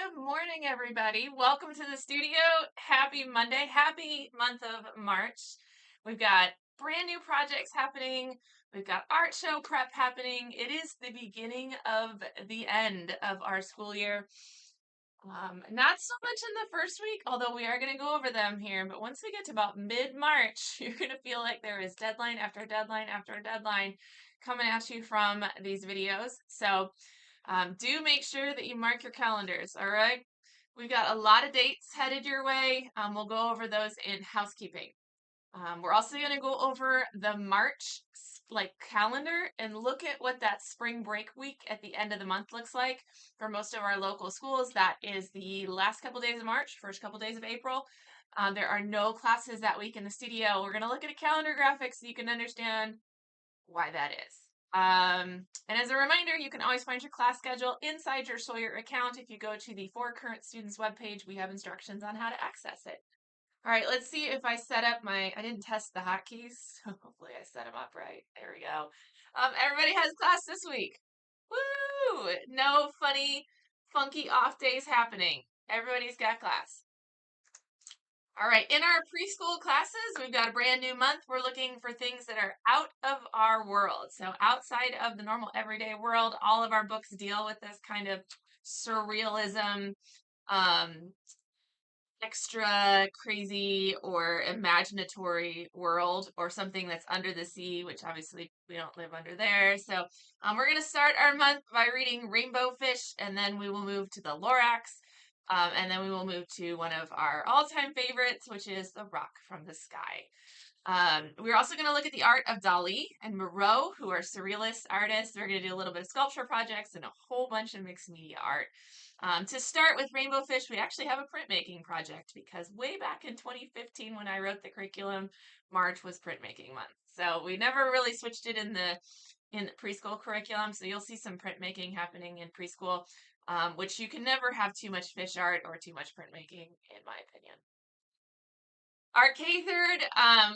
Good morning, everybody. Welcome to the studio. Happy Monday. Happy month of March. We've got brand new projects happening. We've got art show prep happening. It is the beginning of the end of our school year. Not so much in the first week, although we are going to go over them here. But once we get to about mid-March, you're going to feel like there is deadline after deadline after deadline coming at you from these videos. So do make sure that you mark your calendars, all right? We've got a lot of dates headed your way. We'll go over those in housekeeping. We're also going to go over the March calendar and look at what that spring break week at the end of the month looks like for most of our local schools. That is the last couple days of March, first couple days of April. There are no classes that week in the studio. We're going to look at a calendar graphic so you can understand why that is. And as a reminder, you can always find your class schedule inside your Sawyer account. If you go to the For Current Students webpage, we have instructions on how to access it. All right, let's see if I set up I didn't test the hotkeys, so hopefully I set them up right. There we go. Everybody has class this week. Woo! No funny, funky off days happening. Everybody's got class. All right, in our preschool classes, we've got a brand new month. We're looking for things that are out of our world. So outside of the normal everyday world, all of our books deal with this kind of surrealism, um, extra crazy or imaginatory world, or something that's under the sea, which obviously we don't live under there. So we're going to start our month by reading Rainbow Fish, and then we will move to the Lorax. And then we will move to one of our all-time favorites, which is The Rock from the Sky. We're also going to look at the art of Dali and Moreau, who are surrealist artists. We're going to do a little bit of sculpture projects and a whole bunch of mixed media art. To start with Rainbow Fish, we actually have a printmaking project because way back in 2015 when I wrote the curriculum, March was printmaking month. So we never really switched it in the preschool curriculum. So you'll see some printmaking happening in preschool, which you can never have too much fish art or too much printmaking, in my opinion. Our K-3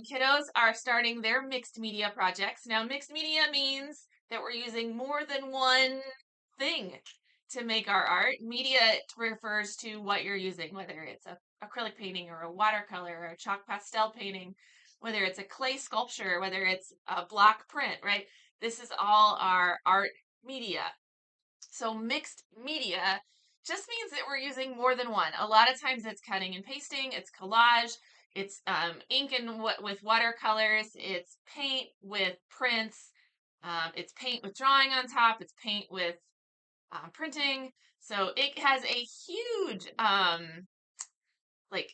kiddos are starting their mixed media projects. Now, mixed media means that we're using more than one thing to make our art. Media refers to what you're using, whether it's a acrylic painting or a watercolor or a chalk pastel painting, whether it's a clay sculpture, whether it's a block print, right? This is all our art media. So mixed media just means that we're using more than one. A lot of times it's cutting and pasting, it's collage, it's ink and with watercolors, it's paint with prints, it's paint with drawing on top, it's paint with printing. So it has a huge like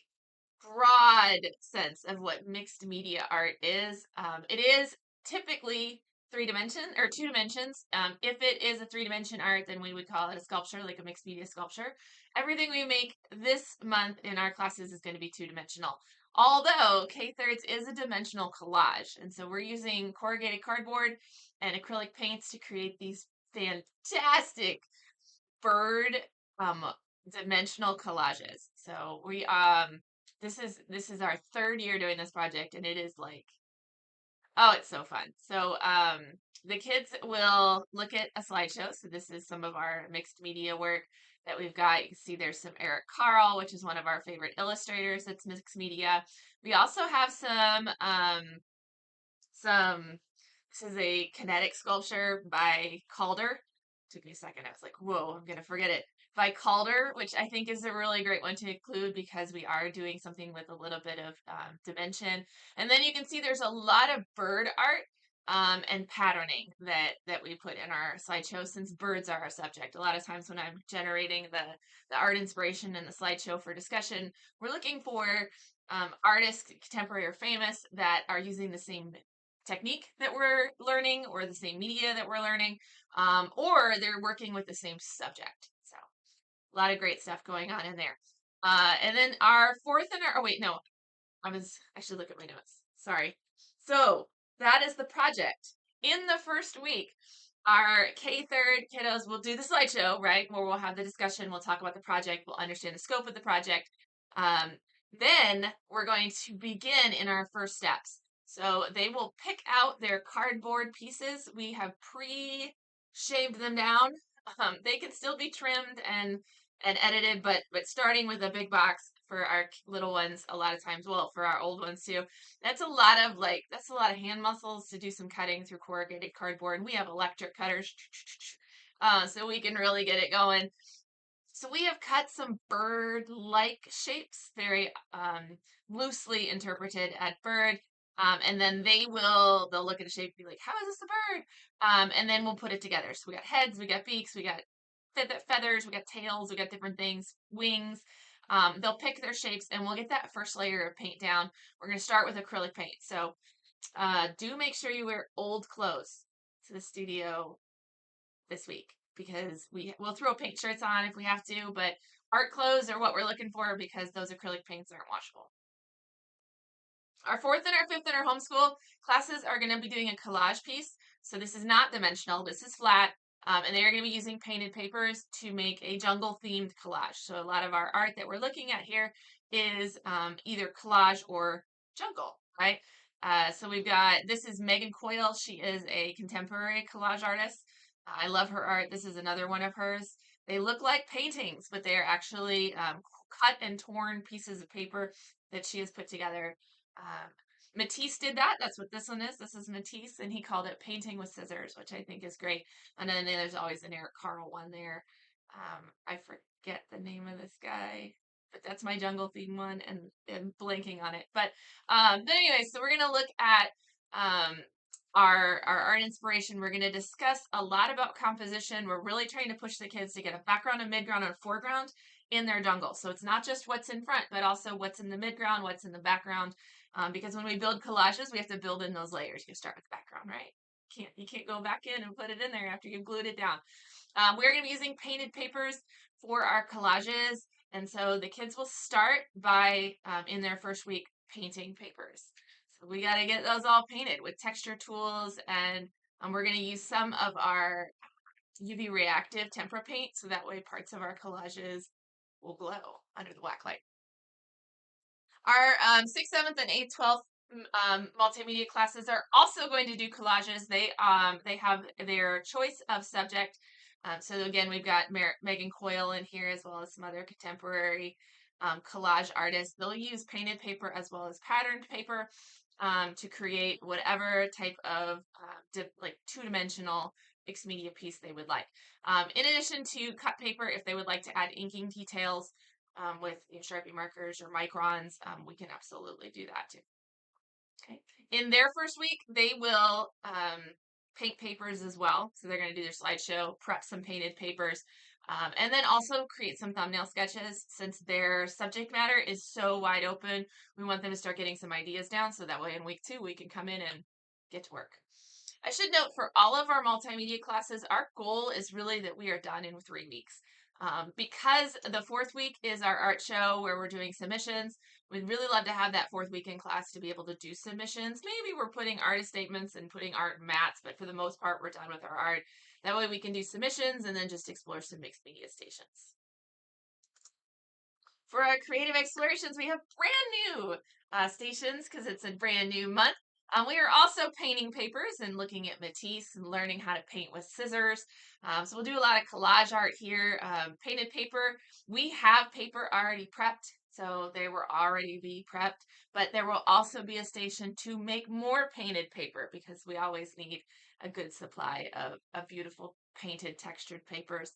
broad sense of what mixed media art is. It is typically 3 dimension or 2 dimensions. If it is a 3 dimension art, then we would call it a sculpture, like a mixed media sculpture. Everything we make this month in our classes is going to be 2 dimensional. Although K-3 is a dimensional collage. And so we're using corrugated cardboard and acrylic paints to create these fantastic bird dimensional collages. So we this is our third year doing this project, and it is like, oh, it's so fun. So the kids will look at a slideshow. So this is some of our mixed media work that we've got. You can see there's some Eric Carl, which is one of our favorite illustrators that's mixed media. We also have this is a kinetic sculpture by Calder. Took me a second. I was like, whoa, I'm gonna forget it. By Calder, which I think is a really great one to include because we are doing something with a little bit of dimension. And then you can see there's a lot of bird art and patterning that we put in our slideshow, since birds are our subject. A lot of times when I'm generating the art inspiration in the slideshow for discussion, we're looking for artists, contemporary or famous, that are using the same technique that we're learning or the same media that we're learning, or they're working with the same subject. So a lot of great stuff going on in there. And then our fourth and our, oh wait, no, I should look at my notes. Sorry. So that is the project. In the first week, our K-3 kiddos will do the slideshow, right? Where we'll have the discussion, we'll talk about the project, we'll understand the scope of the project. Then we're going to begin in our first steps. So they will pick out their cardboard pieces. We have pre-shaved them down. They can still be trimmed and edited, but starting with a big box for our little ones a lot of times, well, for our old ones too, that's a lot of hand muscles to do some cutting through corrugated cardboard. And we have electric cutters, so we can really get it going. So we have cut some bird-like shapes, very loosely interpreted at bird. And then they'll look at a shape and be like, how is this a bird? And then we'll put it together. So we got heads, we got beaks, we got feathers, we got tails, we got different things, wings. They'll pick their shapes and we'll get that first layer of paint down. We're going to start with acrylic paint. So do make sure you wear old clothes to the studio this week, because we'll throw paint shirts on if we have to, but art clothes are what we're looking for because those acrylic paints aren't washable. Our 4th and our 5th and our homeschool classes are going to be doing a collage piece. So this is not dimensional, this is flat, and they're going to be using painted papers to make a jungle themed collage. So a lot of our art that we're looking at here is either collage or jungle, right? So we've got, this is Megan Coyle. She is a contemporary collage artist. I love her art. This is another one of hers. They look like paintings, but they are actually cut and torn pieces of paper that she has put together. Matisse did that. That's what this one is. This is Matisse, and he called it Painting with Scissors, which I think is great. And then there's always an Eric Carle one there. I forget the name of this guy, but that's my jungle theme one, and blanking on it. But anyway, so we're gonna look at our art inspiration. We're going to discuss a lot about composition. We're really trying to push the kids to get a background, a midground, and a foreground in their jungle. So it's not just what's in front, but also what's in the midground, what's in the background. Because when we build collages, we have to build in those layers. You start with the background, right? You can't go back in and put it in there after you've glued it down. We're going to be using painted papers for our collages. And so the kids will start by, in their first week, painting papers. So we got to get those all painted with texture tools, and we're going to use some of our UV reactive tempera paint, so that way parts of our collages will glow under the black light. Our 6th, 7th, and 8th, 12th multimedia classes are also going to do collages. They have their choice of subject. So again, we've got Megan Coyle in here, as well as some other contemporary collage artists. They'll use painted paper as well as patterned paper to create whatever type of like two-dimensional mixed media piece they would like. In addition to cut paper, if they would like to add inking details with Sharpie markers or microns, we can absolutely do that too. Okay. In their first week, they will paint papers as well. So they're going to do their slideshow, prep some painted papers, and then also create some thumbnail sketches. Since their subject matter is so wide open, we want them to start getting some ideas down, so that way in week 2 we can come in and get to work. I should note, for all of our multimedia classes, our goal is really that we are done in 3 weeks. Because the 4th week is our art show where we're doing submissions, we'd really love to have that 4th week in class to be able to do submissions. Maybe we're putting artist statements and putting art mats, but for the most part, we're done with our art. That way we can do submissions and then just explore some mixed media stations. For our creative explorations, we have brand new stations because it's a brand new month. We are also painting papers and looking at Matisse and learning how to paint with scissors. So we'll do a lot of collage art here. Painted paper. We have paper already prepped, so they will already be prepped. But there will also be a station to make more painted paper, because we always need a good supply of beautiful painted textured papers.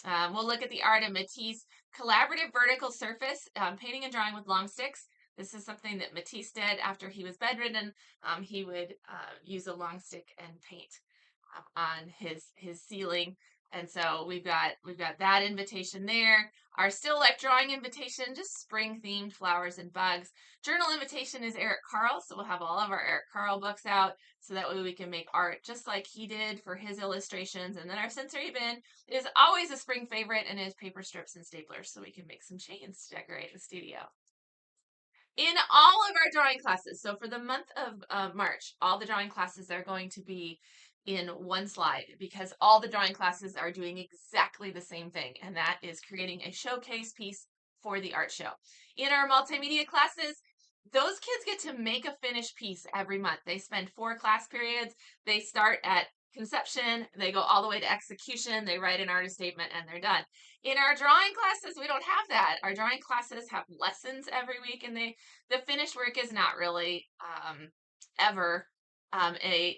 We'll look at the art of Matisse. Collaborative vertical surface, painting and drawing with long sticks. This is something that Matisse did after he was bedridden. He would use a long stick and paint on his ceiling. And so we've got that invitation there. Our still life drawing invitation, just spring themed flowers and bugs. Journal invitation is Eric Carle, so we'll have all of our Eric Carle books out, so that way we can make art just like he did for his illustrations. And then our sensory bin is always a spring favorite, and is paper strips and staplers, so we can make some chains to decorate the studio. In all of our drawing classes, so for the month of March, all the drawing classes are going to be in one slide, because all the drawing classes are doing exactly the same thing, and that is creating a showcase piece for the art show. In our multimedia classes, those kids get to make a finished piece every month. They spend 4 class periods. They start at conception, they go all the way to execution, they write an artist statement, and they're done. In our drawing classes, we don't have that. Our drawing classes have lessons every week, and the finished work is not really ever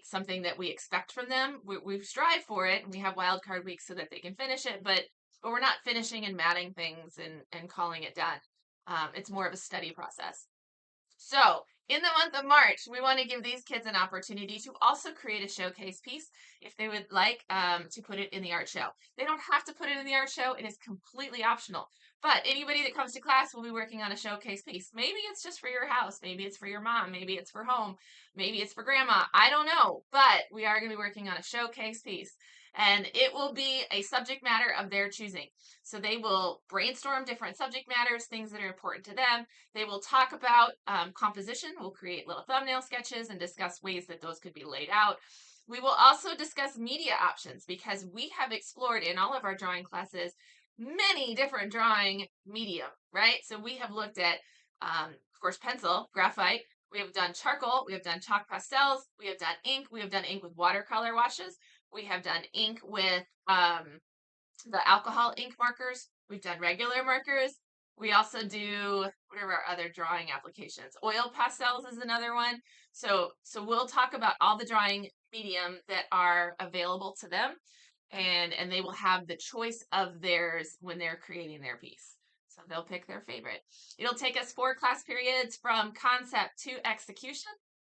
something that we expect from them. We strive for it, and we have wild card weeks so that they can finish it, but we're not finishing and matting things and calling it done. It's more of a study process. So, in the month of March, we want to give these kids an opportunity to also create a showcase piece if they would like to put it in the art show. They don't have to put it in the art show, it is completely optional. But anybody that comes to class will be working on a showcase piece. Maybe it's just for your house, maybe it's for your mom, maybe it's for home, maybe it's for grandma. I don't know, but we are going to be working on a showcase piece. And it will be a subject matter of their choosing. So they will brainstorm different subject matters, things that are important to them. They will talk about composition. We'll create little thumbnail sketches and discuss ways that those could be laid out. We will also discuss media options because we have explored in all of our drawing classes many different drawing medium, right? So we have looked at, of course, pencil, graphite. We have done charcoal. We have done chalk pastels. We have done ink. We have done ink with watercolor washes. We have done ink with the alcohol ink markers. We've done regular markers. We also do whatever our other drawing applications. Oil pastels is another one. So we'll talk about all the drawing medium that are available to them, and they will have the choice of theirs when they're creating their piece. So they'll pick their favorite. It'll take us 4 class periods from concept to execution.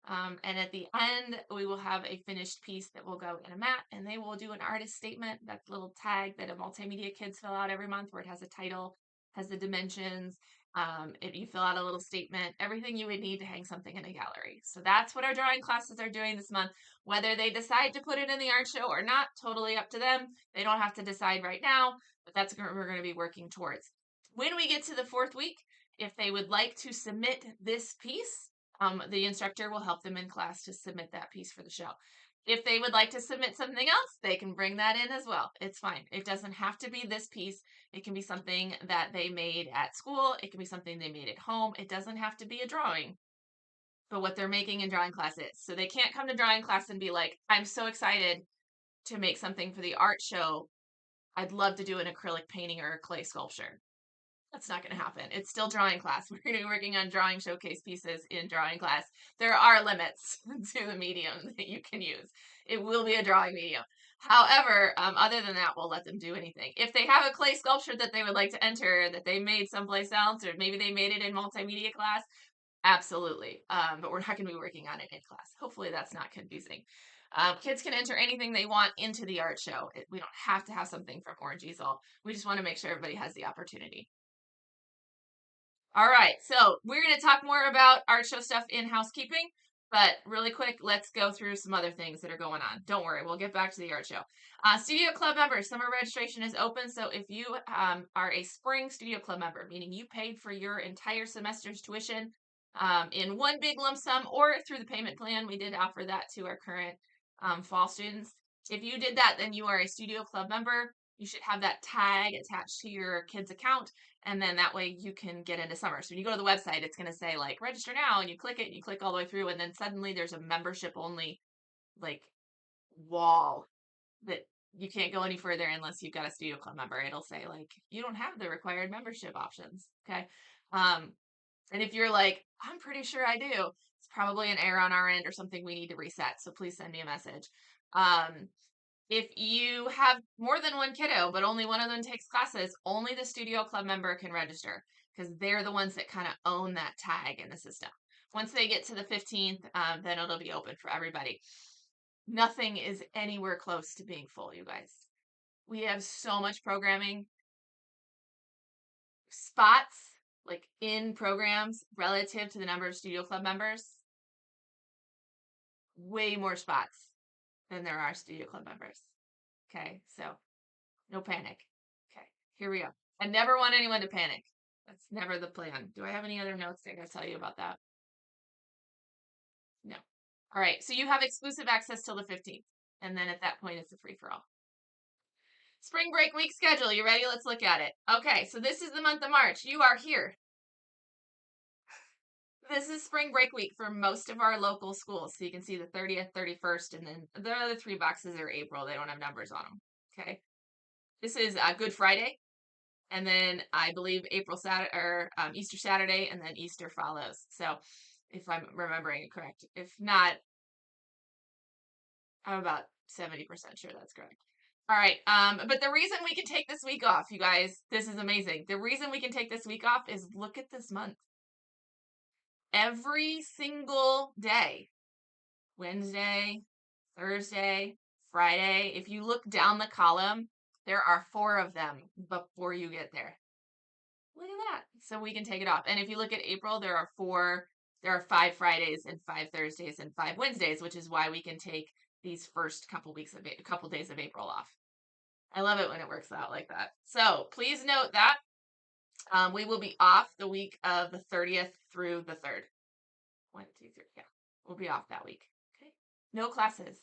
And at the end, we will have a finished piece that will go in a mat, and they will do an artist statement. That little tag that a multimedia kids fill out every month where it has a title, has the dimensions. If you fill out a little statement, everything you would need to hang something in a gallery. So that's what our drawing classes are doing this month. Whether they decide to put it in the art show or not, totally up to them. They don't have to decide right now, but that's what we're going to be working towards. When we get to the 4th week, if they would like to submit this piece, the instructor will help them in class to submit that piece for the show. If they would like to submit something else, they can bring that in as well. It's fine. It doesn't have to be this piece. It can be something that they made at school. It can be something they made at home. It doesn't have to be a drawing, but what they're making in drawing class is. So they can't come to drawing class and be like, I'm so excited to make something for the art show. I'd love to do an acrylic painting or a clay sculpture. That's not going to happen. It's still drawing class. We're going to be working on drawing showcase pieces in drawing class. There are limits to the medium that you can use. It will be a drawing medium. However, other than that, we'll let them do anything. If they have a clay sculpture that they would like to enter that they made someplace else, or maybe they made it in multimedia class, absolutely. But we're not going to be working on it in class. Hopefully that's not confusing. Kids can enter anything they want into the art show. We don't have to have something from Orange Easel. We just want to make sure everybody has the opportunity. All right, so we're going to talk more about art show stuff in housekeeping, but really quick, let's go through some other things that are going on. Don't worry, we'll get back to the art show. Studio Club members, summer registration is open, so if you are a spring Studio Club member, meaning you paid for your entire semester's tuition in one big lump sum or through the payment plan, we did offer that to our current fall students. If you did that, then you are a Studio Club member. You should have that tag attached to your kid's account, and then that way you can get into summer. So when you go to the website, it's going to say like register now, and you click it and you click all the way through, and then suddenly there's a membership only like wall that you can't go any further unless you've got a Studio Club member. It'll say like you don't have the required membership options. Okay. And if you're like, I'm pretty sure I do, it's probably an error on our end or something we need to reset. So please send me a message. If you have more than one kiddo, but only one of them takes classes, only the Studio Club member can register because they're the ones that kind of own that tag in the system. Once they get to the 15th, then it'll be open for everybody. Nothing is anywhere close to being full, you guys. We have so much programming. Spots, like in programs, relative to the number of Studio Club members, way more spots than there are Studio Club members. Okay, so no panic. Okay, here we go. I never want anyone to panic. That's never the plan. Do I have any other notes I gotta tell you about that? No. All right, so you have exclusive access till the 15th, and then at that point, it's a free-for-all. Spring break week schedule. You ready? Let's look at it. Okay, so this is the month of March. You are here. This is spring break week for most of our local schools. So you can see the 30th, 31st, and then the other 3 boxes are April. They don't have numbers on them. Okay. This is Good Friday. And then I believe April Saturday or Easter Saturday, and then Easter follows. So if I'm remembering it correct, if not, I'm about 70% sure that's correct. All right. But the reason we can take this week off, you guys, this is amazing. The reason we can take this week off is look at this month. Every single day, Wednesday, Thursday, Friday, if you look down the column, there are 4 of them before you get there. Look at that. So we can take it off. And if you look at April, there are 5 Fridays and 5 Thursdays and 5 Wednesdays, which is why we can take these first couple days of April off. I love it when it works out like that. So please note that we will be off the week of the 30th through the 3rd. 1, 2, 3. Yeah, we'll be off that week. Okay. No classes.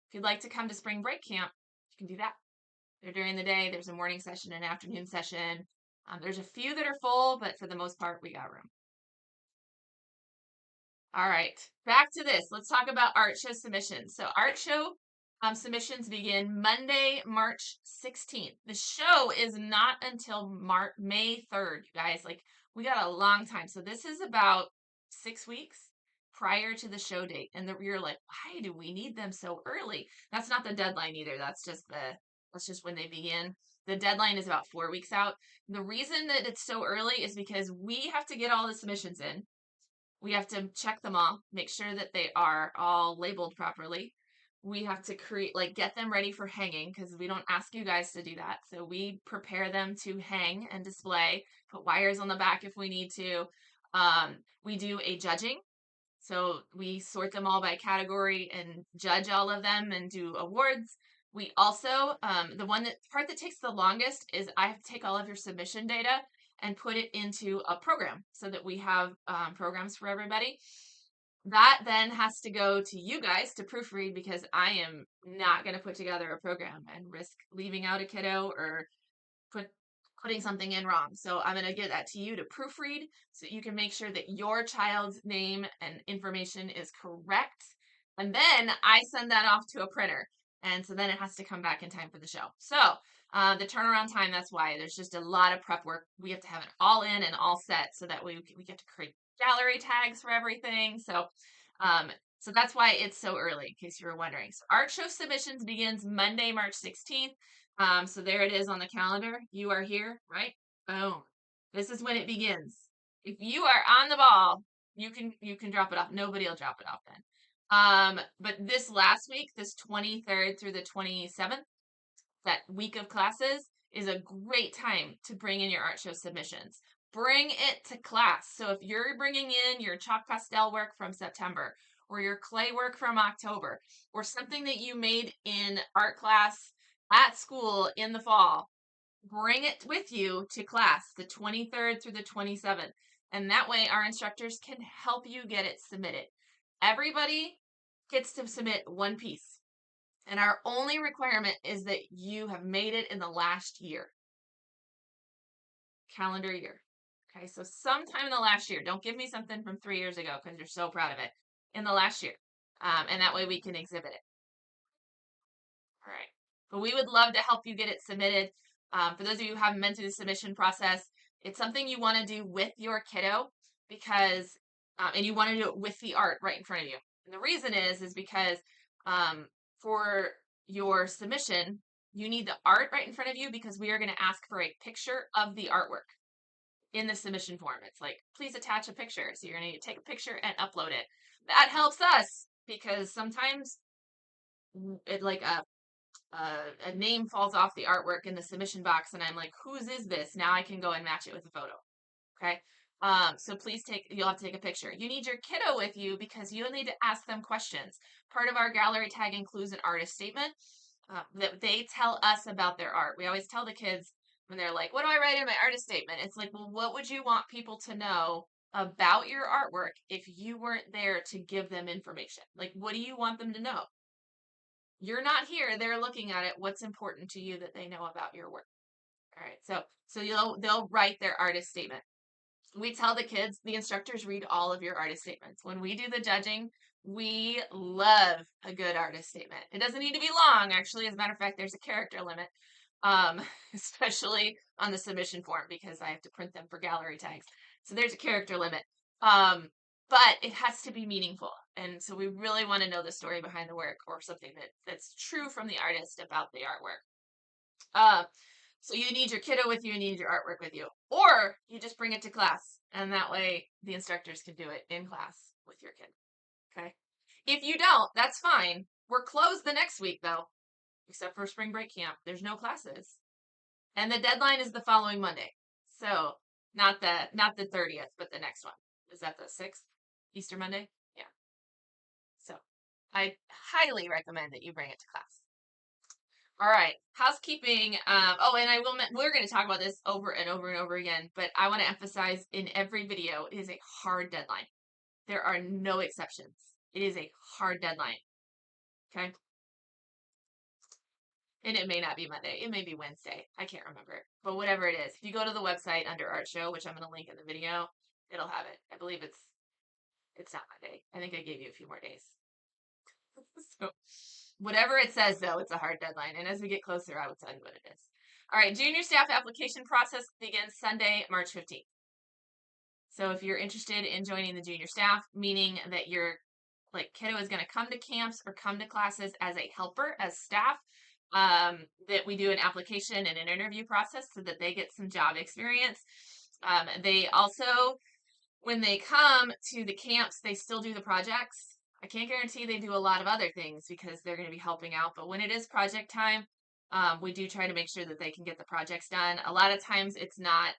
If you'd like to come to spring break camp, you can do that. They're during the day. There's a morning session and afternoon session. There's a few that are full, but for the most part, we got room. All right, back to this. Let's talk about art show submissions. So art show submissions begin Monday, March 16th. The show is not until May 3rd, you guys. Like, we got a long time. So this is about 6 weeks prior to the show date. And you're like, why do we need them so early? That's not the deadline either. That's just when they begin. The deadline is about 4 weeks out. The reason that it's so early is because we have to get all the submissions in. We have to check them all, make sure that they are all labeled properly. We have to get them ready for hanging because we don't ask you guys to do that. So we prepare them to hang and display, put wires on the back if we need to. We do a judging. So we sort them all by category and judge all of them and do awards. We also, the part that takes the longest is I have to take all of your submission data and put it into a program so that we have programs for everybody. That then has to go to you guys to proofread because I am not going to put together a program and risk leaving out a kiddo or putting something in wrong. So I'm going to give that to you to proofread so you can make sure that your child's name and information is correct. And then I send that off to a printer. And so then it has to come back in time for the show. So the turnaround time, that's why there's just a lot of prep work. We have to have it all in and all set so that we get to create gallery tags for everything. So that's why it's so early, in case you were wondering. So art show submissions begins Monday, March 16th. So there it is on the calendar. You are here, right? Boom. This is when it begins. If you are on the ball, you can drop it off. Nobody will drop it off then. But this last week, this 23rd through the 27th, that week of classes is a great time to bring in your art show submissions. Bring it to class. So if you're bringing in your chalk pastel work from September or your clay work from October or something that you made in art class at school in the fall, bring it with you to class the 23rd through the 27th. And that way our instructors can help you get it submitted. Everybody gets to submit one piece. And our only requirement is that you have made it in the last year. Calendar year. Okay, so sometime in the last year. Don't give me something from 3 years ago because you're so proud of it. In the last year. And that way we can exhibit it. All right. But we would love to help you get it submitted. For those of you who haven't been through the submission process, it's something you want to do with your kiddo because, and you want to do it with the art right in front of you. And the reason is because for your submission, you need the art right in front of you because we are going to ask for a picture of the artwork in the submission form. It's like, please attach a picture. So you're going to need to take a picture and upload it. That helps us because sometimes it a name falls off the artwork in the submission box and I'm like, whose is this? Now I can go and match it with a photo. Okay. So please you'll have to take a picture. You need your kiddo with you because you'll need to ask them questions. Part of our gallery tag includes an artist statement that they tell us about their art. We always tell the kids when they're like, what do I write in my artist statement? It's like, well, what would you want people to know about your artwork if you weren't there to give them information? Like, what do you want them to know? You're not here. They're looking at it. What's important to you that they know about your work? All right. So they'll write their artist statement. we tell the kids, the instructors read all of your artist statements. When we do the judging, we love a good artist statement. It doesn't need to be long, actually. As a matter of fact, there's a character limit, especially on the submission form because I have to print them for gallery tags. So there's a character limit. But it has to be meaningful. And so we really want to know the story behind the work or something that's true from the artist about the artwork. So you need your kiddo with you and you need your artwork with you. Or you just bring it to class. And that way the instructors can do it in class with your kid. Okay. If you don't, that's fine. We're closed the next week though, except for spring break camp. There's no classes. And the deadline is the following Monday. So not the 30th, but the next one. Is that the 6th? Easter Monday? Yeah. So I highly recommend that you bring it to class. All right, housekeeping. Oh, and we're going to talk about this over and over and over again, but I want to emphasize in every video, it is a hard deadline. There are no exceptions. It is a hard deadline. Okay. And it may not be Monday. It may be Wednesday. I can't remember. But whatever it is, if you go to the website under Art Show, which I'm going to link in the video, it'll have it. I believe it's not Monday. I think I gave you a few more days. So whatever it says, though, it's a hard deadline. And as we get closer, I will tell you what it is. All right, junior staff application process begins Sunday, March 15th. So if you're interested in joining the junior staff, meaning that your kiddo is going to come to camps or come to classes as a helper, as staff, that we do an application and an interview process so that they get some job experience. They also, when they come to the camps, they still do the projects. I can't guarantee they do a lot of other things because they're going to be helping out. But when it is project time, we do try to make sure that they can get the projects done. A lot of times it's not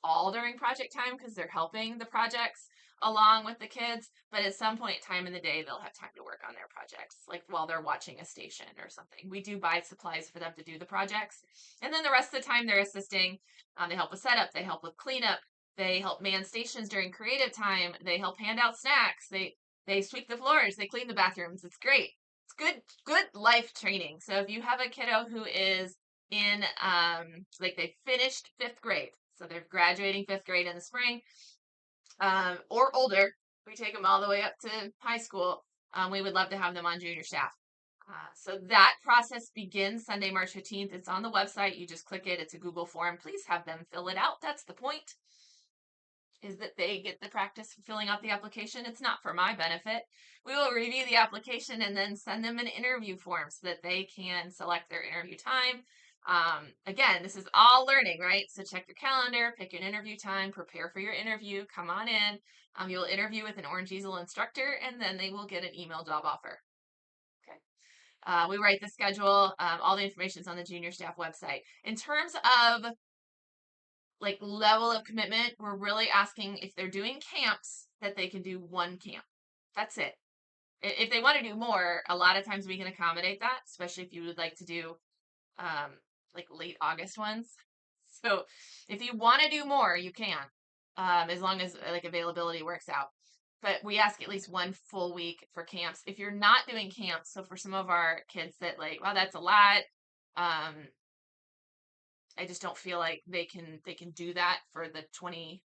all during project time because they're helping the projects along with the kids. But at some point in time in the day, they'll have time to work on their projects, like while they're watching a station or something. We do buy supplies for them to do the projects. And then the rest of the time they're assisting. They help with setup. They help with cleanup. They help man stations during creative time. They help hand out snacks. They sweep the floors, they clean the bathrooms. It's great. It's good life training. So if you have a kiddo who is in they finished 5th grade, so they're graduating 5th grade in the spring, or older, we take them all the way up to high school. We would love to have them on junior staff. So that process begins Sunday, March 15th. It's on the website. You just click it. It's a Google form. Please have them fill it out. That's the point, is that they get the practice filling out the application. It's not for my benefit. We will review the application and then send them an interview form so that they can select their interview time. Again, this is all learning, right? So check your calendar, pick an interview time, prepare for your interview, come on in. You'll interview with an Orange Easel instructor, and then they will get an email job offer. Okay. We write the schedule. All the information is on the junior staff website. In terms of level of commitment, we're really asking if they're doing camps that they can do one camp. That's it. If they want to do more, a lot of times we can accommodate that, especially if you would like to do late August ones. So if you want to do more, you can, as long as availability works out. But we ask at least one full week for camps. If you're not doing camps, so for some of our kids that wow, that's a lot. I just don't feel like they can do that for the 20,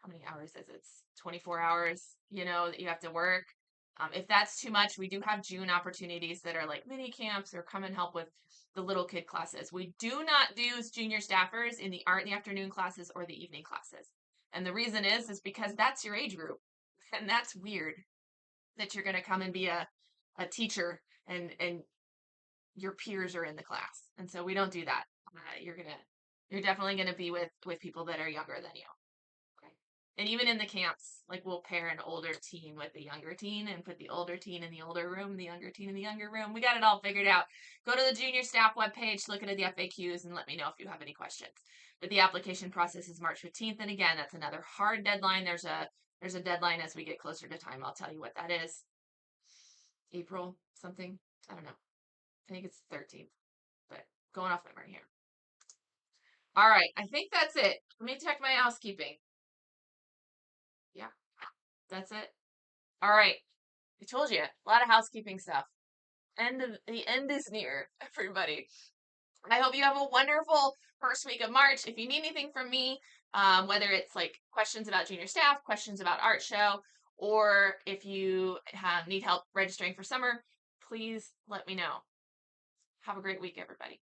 how many hours is it? It's 24 hours, that you have to work. If that's too much, we do have June opportunities that are like mini camps or come and help with the little kid classes. We do not do junior staffers in the art in the afternoon classes or the evening classes. And the reason is because that's your age group. And that's weird that you're going to come and be a teacher and your peers are in the class. And so we don't do that. You're definitely gonna be with people that are younger than you. Okay. And even in the camps, we'll pair an older teen with the younger teen and put the older teen in the older room, the younger teen in the younger room. We got it all figured out. Go to the junior staff webpage, look at the FAQs, and let me know if you have any questions. But the application process is March 15th, and again, that's another hard deadline. There's a deadline as we get closer to time. I'll tell you what that is. April something. I don't know. I think it's 13th, but going off memory here. All right, I think that's it. Let me check my housekeeping. Yeah, that's it. All right, I told you, a lot of housekeeping stuff. The end is near, everybody. I hope you have a wonderful first week of March. If you need anything from me, whether it's like questions about junior staff, questions about art show, or if you need help registering for summer, please let me know. Have a great week, everybody.